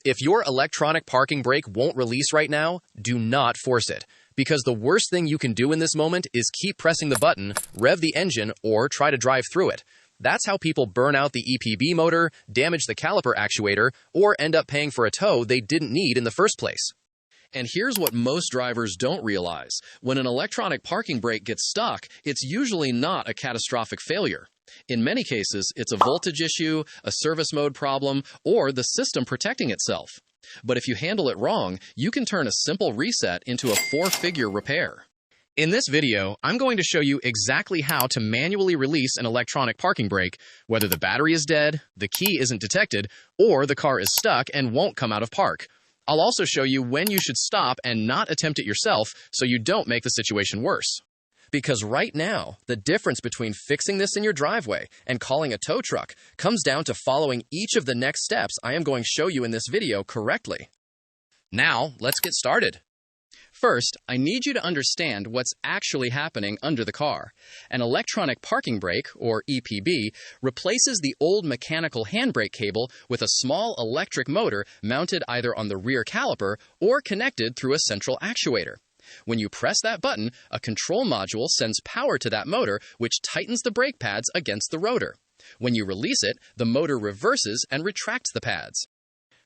If your electronic parking brake won't release right now, do not force it, because the worst thing you can do in this moment is keep pressing the button, rev the engine, or try to drive through it. That's how people burn out the EPB motor, damage the caliper actuator, or end up paying for a tow they didn't need in the first place. And here's what most drivers don't realize. When an electronic parking brake gets stuck, it's usually not a catastrophic failure. In many cases, it's a voltage issue, a service mode problem, or the system protecting itself. But if you handle it wrong, you can turn a simple reset into a 4-figure repair. In this video, I'm going to show you exactly how to manually release an electronic parking brake, whether the battery is dead, the key isn't detected, or the car is stuck and won't come out of park. I'll also show you when you should stop and not attempt it yourself so you don't make the situation worse. Because right now, the difference between fixing this in your driveway and calling a tow truck comes down to following each of the next steps I am going to show you in this video correctly. Now, let's get started. First, I need you to understand what's actually happening under the car. An electronic parking brake, or EPB, replaces the old mechanical handbrake cable with a small electric motor mounted either on the rear caliper or connected through a central actuator. When you press that button, a control module sends power to that motor, which tightens the brake pads against the rotor. When you release it, the motor reverses and retracts the pads.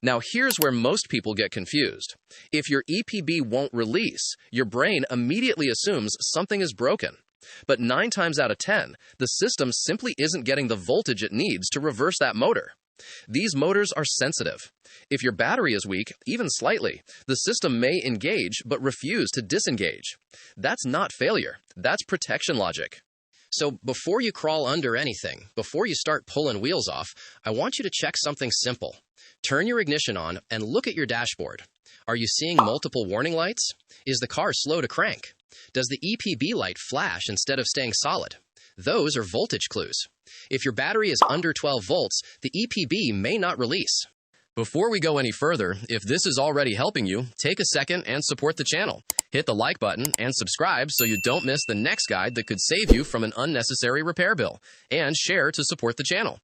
Now here's where most people get confused. If your EPB won't release, your brain immediately assumes something is broken. But 9 times out of 10, the system simply isn't getting the voltage it needs to reverse that motor. These motors are sensitive. If your battery is weak, even slightly, the system may engage but refuse to disengage. That's not failure. That's protection logic. So before you crawl under anything, before you start pulling wheels off, I want you to check something simple. Turn your ignition on and look at your dashboard. Are you seeing multiple warning lights? Is the car slow to crank? Does the EPB light flash instead of staying solid? Those are voltage clues. If your battery is under 12 volts, the EPB may not release. Before we go any further, if this is already helping you, take a second and support the channel. Hit the like button and subscribe so you don't miss the next guide that could save you from an unnecessary repair bill. And share to support the channel.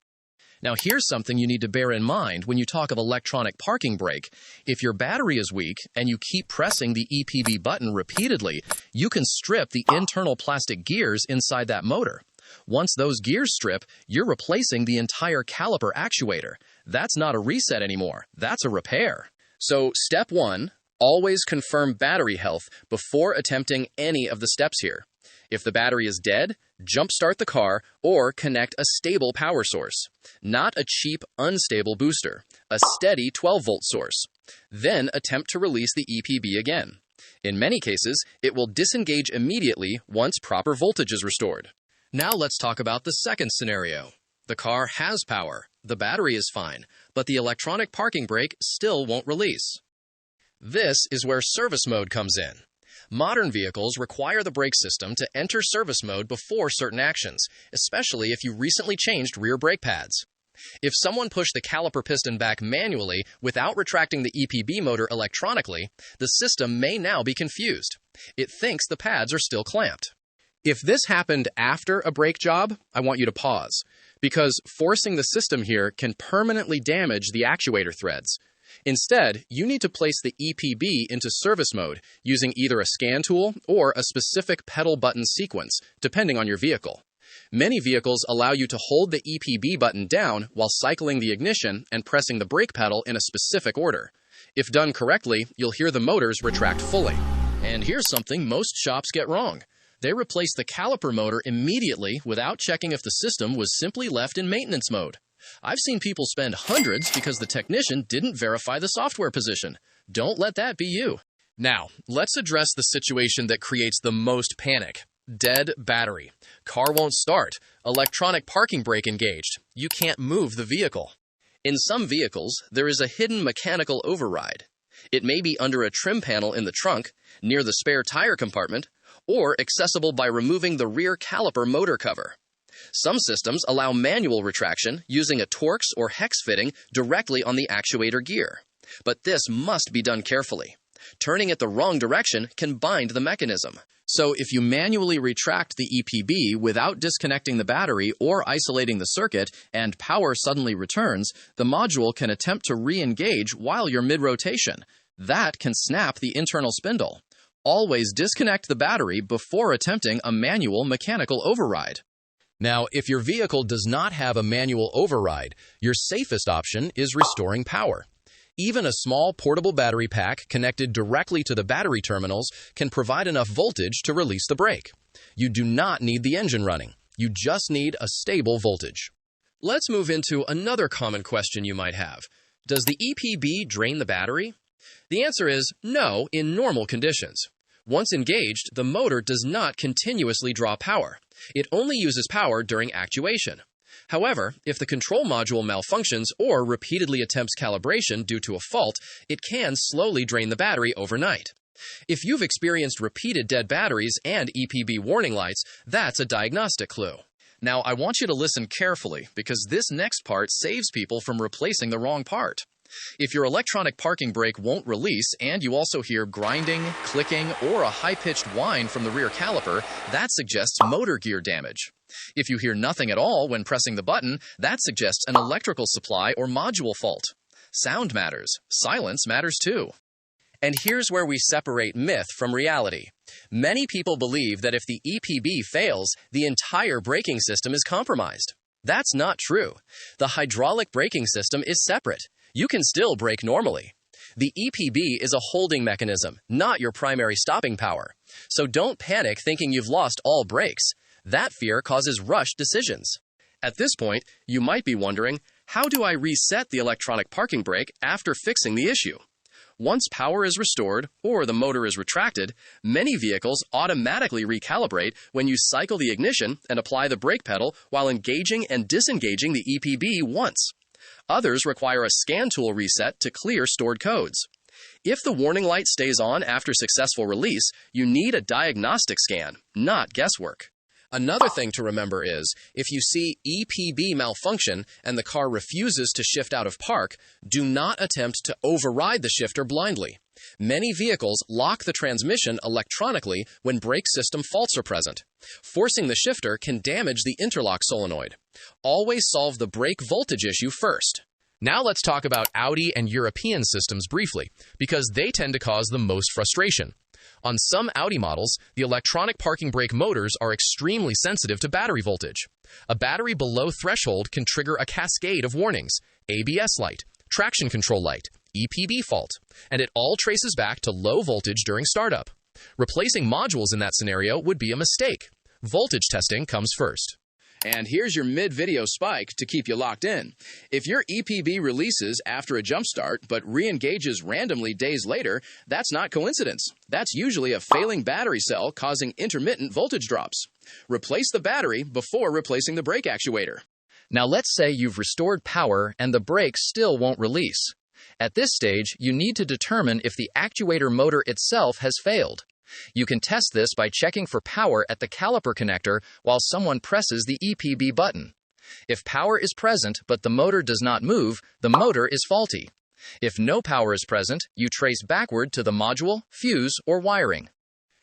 Now here's something you need to bear in mind when you talk of electronic parking brake. If your battery is weak and you keep pressing the EPB button repeatedly, you can strip the internal plastic gears inside that motor. Once those gears strip, you're replacing the entire caliper actuator. That's not a reset anymore. That's a repair. So step 1, always confirm battery health before attempting any of the steps here. If the battery is dead, jumpstart the car or connect a stable power source. Not a cheap, unstable booster. A steady 12-volt source. Then attempt to release the EPB again. In many cases, it will disengage immediately once proper voltage is restored. Now let's talk about the second scenario. The car has power, the battery is fine, but the electronic parking brake still won't release. This is where service mode comes in. Modern vehicles require the brake system to enter service mode before certain actions, especially if you recently changed rear brake pads. If someone pushed the caliper piston back manually without retracting the EPB motor electronically, the system may now be confused. It thinks the pads are still clamped. If this happened after a brake job, I want you to pause, because forcing the system here can permanently damage the actuator threads. Instead, you need to place the EPB into service mode using either a scan tool or a specific pedal button sequence, depending on your vehicle. Many vehicles allow you to hold the EPB button down while cycling the ignition and pressing the brake pedal in a specific order. If done correctly, you'll hear the motors retract fully. And here's something most shops get wrong. They replace the caliper motor immediately without checking if the system was simply left in maintenance mode. I've seen people spend hundreds because the technician didn't verify the software position. Don't let that be you. Now, let's address the situation that creates the most panic. Dead battery. Car won't start. Electronic parking brake engaged. You can't move the vehicle. In some vehicles, there is a hidden mechanical override. It may be under a trim panel in the trunk, near the spare tire compartment, or accessible by removing the rear caliper motor cover. Some systems allow manual retraction using a Torx or hex fitting directly on the actuator gear. But this must be done carefully. Turning it the wrong direction can bind the mechanism. So if you manually retract the EPB without disconnecting the battery or isolating the circuit and power suddenly returns, the module can attempt to re-engage while you're mid-rotation. That can snap the internal spindle. Always disconnect the battery before attempting a manual mechanical override. Now, if your vehicle does not have a manual override, your safest option is restoring power. Even a small portable battery pack connected directly to the battery terminals can provide enough voltage to release the brake. You do not need the engine running. You just need a stable voltage. Let's move into another common question you might have. Does the EPB drain the battery? The answer is no in normal conditions. Once engaged, the motor does not continuously draw power. It only uses power during actuation. However, if the control module malfunctions or repeatedly attempts calibration due to a fault, it can slowly drain the battery overnight. If you've experienced repeated dead batteries and EPB warning lights, that's a diagnostic clue. Now, I want you to listen carefully because this next part saves people from replacing the wrong part. If your electronic parking brake won't release and you also hear grinding, clicking, or a high-pitched whine from the rear caliper, that suggests motor gear damage. If you hear nothing at all when pressing the button, that suggests an electrical supply or module fault. Sound matters. Silence matters too. And here's where we separate myth from reality. Many people believe that if the EPB fails, the entire braking system is compromised. That's not true. The hydraulic braking system is separate. You can still brake normally. The EPB is a holding mechanism, not your primary stopping power. So don't panic thinking you've lost all brakes. That fear causes rushed decisions. At this point, you might be wondering, how do I reset the electronic parking brake after fixing the issue? Once power is restored or the motor is retracted, many vehicles automatically recalibrate when you cycle the ignition and apply the brake pedal while engaging and disengaging the EPB once. Others require a scan tool reset to clear stored codes. If the warning light stays on after successful release, you need a diagnostic scan, not guesswork. Another thing to remember is, if you see EPB malfunction and the car refuses to shift out of park, do not attempt to override the shifter blindly. Many vehicles lock the transmission electronically when brake system faults are present. Forcing the shifter can damage the interlock solenoid. Always solve the brake voltage issue first. Now let's talk about Audi and European systems briefly, because they tend to cause the most frustration. On some Audi models, the electronic parking brake motors are extremely sensitive to battery voltage. A battery below threshold can trigger a cascade of warnings: ABS light, traction control light, EPB fault, and it all traces back to low voltage during startup. Replacing modules in that scenario would be a mistake. Voltage testing comes first. And here's your mid-video spike to keep you locked in. If your EPB releases after a jump start but re-engages randomly days later, that's not coincidence. That's usually a failing battery cell causing intermittent voltage drops. Replace the battery before replacing the brake actuator. Now let's say you've restored power and the brake still won't release. At this stage, you need to determine if the actuator motor itself has failed. You can test this by checking for power at the caliper connector while someone presses the EPB button. If power is present but the motor does not move, the motor is faulty. If no power is present, you trace backward to the module, fuse, or wiring.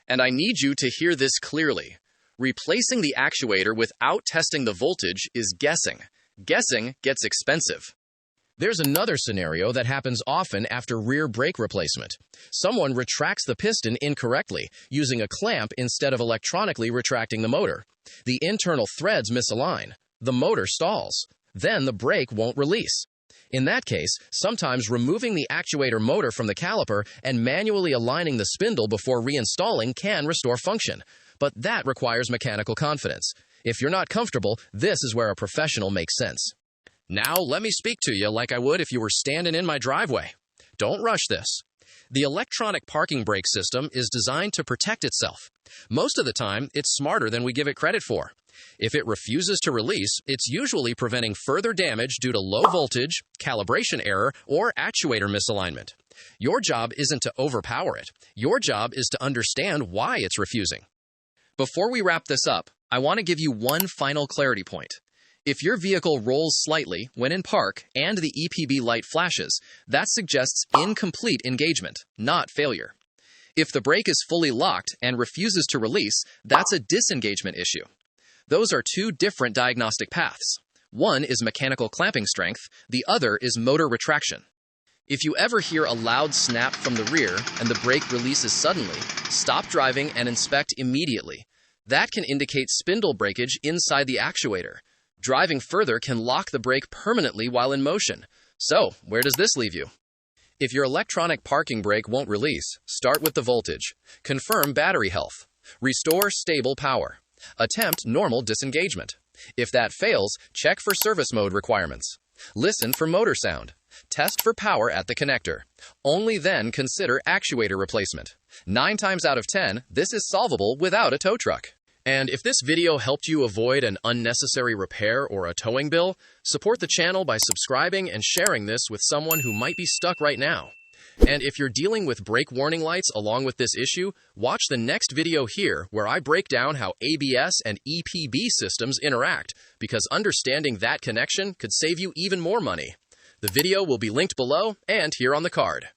And I need you to hear this clearly. Replacing the actuator without testing the voltage is guessing. Guessing gets expensive. There's another scenario that happens often after rear brake replacement. Someone retracts the piston incorrectly, using a clamp instead of electronically retracting the motor. The internal threads misalign. The motor stalls. Then the brake won't release. In that case, sometimes removing the actuator motor from the caliper and manually aligning the spindle before reinstalling can restore function. But that requires mechanical confidence. If you're not comfortable, this is where a professional makes sense. Now, let me speak to you like I would if you were standing in my driveway. Don't rush this. The electronic parking brake system is designed to protect itself. Most of the time, it's smarter than we give it credit for. If it refuses to release, it's usually preventing further damage due to low voltage, calibration error, or actuator misalignment. Your job isn't to overpower it. Your job is to understand why it's refusing. Before we wrap this up, I want to give you one final clarity point. If your vehicle rolls slightly when in park and the EPB light flashes, that suggests incomplete engagement, not failure. If the brake is fully locked and refuses to release, that's a disengagement issue. Those are two different diagnostic paths. One is mechanical clamping strength, the other is motor retraction. If you ever hear a loud snap from the rear and the brake releases suddenly, stop driving and inspect immediately. That can indicate spindle breakage inside the actuator. Driving further can lock the brake permanently while in motion. So, where does this leave you? If your electronic parking brake won't release, start with the voltage. Confirm battery health. Restore stable power. Attempt normal disengagement. If that fails, check for service mode requirements. Listen for motor sound. Test for power at the connector. Only then consider actuator replacement. 9 times out of 10, this is solvable without a tow truck. And if this video helped you avoid an unnecessary repair or a towing bill, support the channel by subscribing and sharing this with someone who might be stuck right now. And if you're dealing with brake warning lights along with this issue, watch the next video here where I break down how ABS and EPB systems interact, because understanding that connection could save you even more money. The video will be linked below and here on the card.